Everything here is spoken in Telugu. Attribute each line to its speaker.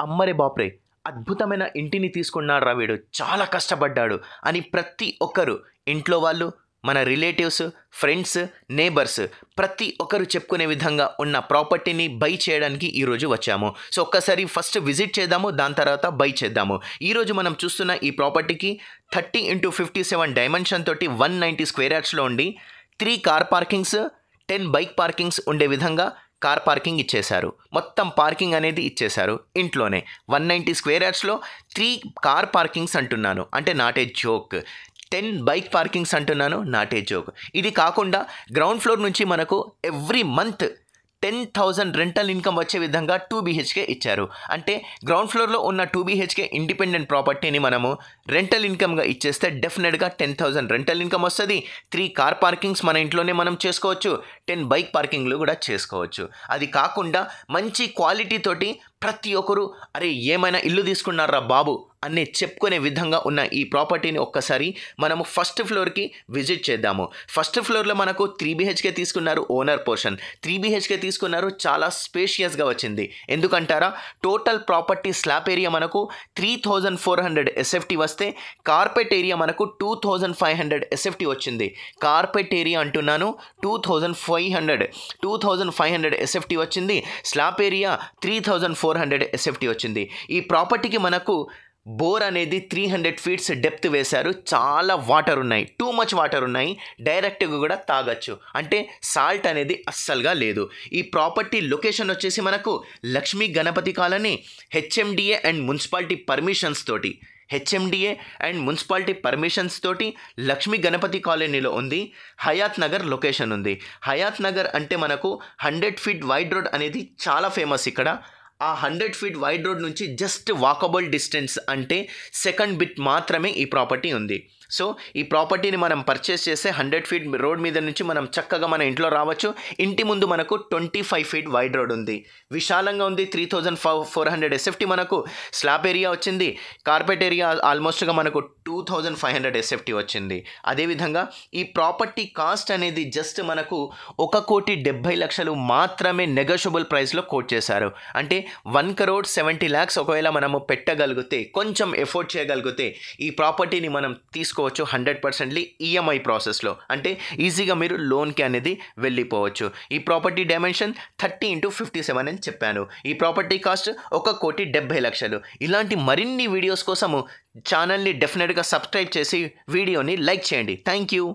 Speaker 1: అమ్మరే బాప్రే అద్భుతమైన ఇంటిని తీసుకున్నాడురా వీడు, చాలా కష్టపడ్డాడు అని ప్రతి ఒక్కరు, ఇంట్లో వాళ్ళు, మన రిలేటివ్స్, ఫ్రెండ్స్, నేబర్స్ ప్రతి ఒక్కరు చెప్పుకునే విధంగా ఉన్న ప్రాపర్టీని బై చేయడానికి ఈరోజు వచ్చాము. సో ఒక్కసారి ఫస్ట్ విజిట్ చేద్దాము, దాని తర్వాత బై చేద్దాము. ఈరోజు మనం చూస్తున్న ఈ ప్రాపర్టీకి 30x57 డైమెన్షన్ తోటి 190 స్క్వేర్ యార్డ్స్లో ఉండి 3 కార్ పార్కింగ్స్, 10 బైక్ పార్కింగ్స్ ఉండే విధంగా కార్ పార్కింగ్ ఇచ్చేశారు. మొత్తం పార్కింగ్ అనేది ఇచ్చేశారు ఇంట్లోనే. 190 స్క్వేర్ యార్డ్స్లో 3 కార్ పార్కింగ్స్ అంటున్నాను, అంటే not a joke. 10 bike parkings అంటున్నాను, నాట్ ఏ జోక్. ఇది కాకుండా గ్రౌండ్ ఫ్లోర్ నుంచి మనకు ఎవ్రీ మంత్ 10,000 రెంటల్ ఇన్కమ్ వచ్చే విధంగా 2 BHK ఇచ్చారు. అంటే గ్రౌండ్ ఫ్లోర్లో ఉన్న 2 BHK ఇండిపెండెంట్ ప్రాపర్టీని మనము రెంటల్ ఇన్కమ్గా ఇచ్చేస్తే డెఫినెట్గా 10,000 రెంటల్ ఇన్కమ్ వస్తుంది. 3 కార్ పార్కింగ్స్ మన ఇంట్లోనే మనం చేసుకోవచ్చు, 10 బైక్ పార్కింగ్లు కూడా చేసుకోవచ్చు. అది కాకుండా మంచి క్వాలిటీ తోటి ప్రతి ఒక్కరు అరే ఏమైనా ఇల్లు తీసుకున్నారా బాబు అని చెప్పుకునే విధంగా ఉన్న ఈ ప్రాపర్టీని ఒక్కసారి మనము ఫస్ట్ ఫ్లోర్కి విజిట్ చేద్దాము. ఫస్ట్ ఫ్లోర్లో మనకు 3 BHK తీసుకున్నారు, ఓనర్ పోర్షన్ 3 BHK తీసుకున్నారు, చాలా స్పేషియస్గా వచ్చింది. ఎందుకంటారా, టోటల్ ప్రాపర్టీ స్లాబ్ ఏరియా మనకు 3,400 SFT వస్తే కార్పెట్ ఏరియా మనకు 2,500 SFT వచ్చింది. కార్పెట్ ఏరియా అంటున్నాను 2,500 SFT వచ్చింది. స్లాబ్ ఏరియా 3,400 SFT వచ్చింది. ఈ ప్రాపర్టీకి మనకు బోర్ అనేది 300 ఫీట్స్ డెప్త్ వేశారు. చాలా వాటర్ ఉన్నాయి, టూ మచ్ వాటర్ ఉన్నాయి, డైరెక్ట్గా కూడా తాగొచ్చు, అంటే సాల్ట్ అనేది అస్సలుగా లేదు. ఈ ప్రాపర్టీ లొకేషన్ వచ్చేసి మనకు Lakshmi Ganapathi colony, HMDA and municipality permissions తోటి, HMDA అండ్ మున్సిపాలిటీ పర్మిషన్స్ తోటి లక్ష్మీ గణపతి కాలనీలో ఉంది. హయాత్ నగర్ లొకేషన్ ఉంది. హయాత్ నగర్ అంటే మనకు 100 ఫీట్ వైడ్ రోడ్ అనేది చాలా ఫేమస్ ఇక్కడ. ఆ 100 ఫీట్ వైడ్ రోడ్ నుంచి జస్ట్ వాకబుల్ డిస్టెన్స్, అంటే సెకండ్ బిట్ మాత్రమే ఈ ప్రాపర్టీ ఉంది. సో ఈ ప్రాపర్టీని మనం పర్చేస్ చేస్తే 100 ఫీట్ రోడ్ మీద నుంచి మనం చక్కగా మన ఇంట్లో రావచ్చు. ఇంటి ముందు మనకు 25 ఫీట్ వైడ్ రోడ్ ఉంది, విశాలంగా ఉంది. 3,400 SFT మనకు స్లాబ్ ఏరియా వచ్చింది. కార్పెట్ ఏరియా ఆల్మోస్ట్గా మనకు 2,500 SFT వచ్చింది. అదేవిధంగా ఈ ప్రాపర్టీ కాస్ట్ అనేది జస్ట్ మనకు 1,70,00,000 మాత్రమే నెగోషియబుల్ ప్రైస్లో కోట్ చేశారు. అంటే 1,70,00,000 ఒకవేళ మనము పెట్టగలిగితే, కొంచెం ఎఫోర్డ్ చేయగలిగితే ఈ ప్రాపర్టీని మనం తీసుకోవచ్చు 100% EMI ప్రాసెస్లో. అంటే ఈజీగా మీరు లోన్కి అనేది వెళ్ళిపోవచ్చు. ఈ ప్రాపర్టీ డైమెన్షన్ 30x57 అని చెప్పాను. ఈ ప్రాపర్టీ కాస్ట్ 1,70,00,000. ఇలాంటి మరిన్ని వీడియోస్ కోసము ఛానల్ని డెఫినెట్గా సబ్స్క్రైబ్ చేసి వీడియోని లైక్ చేయండి. Thank you.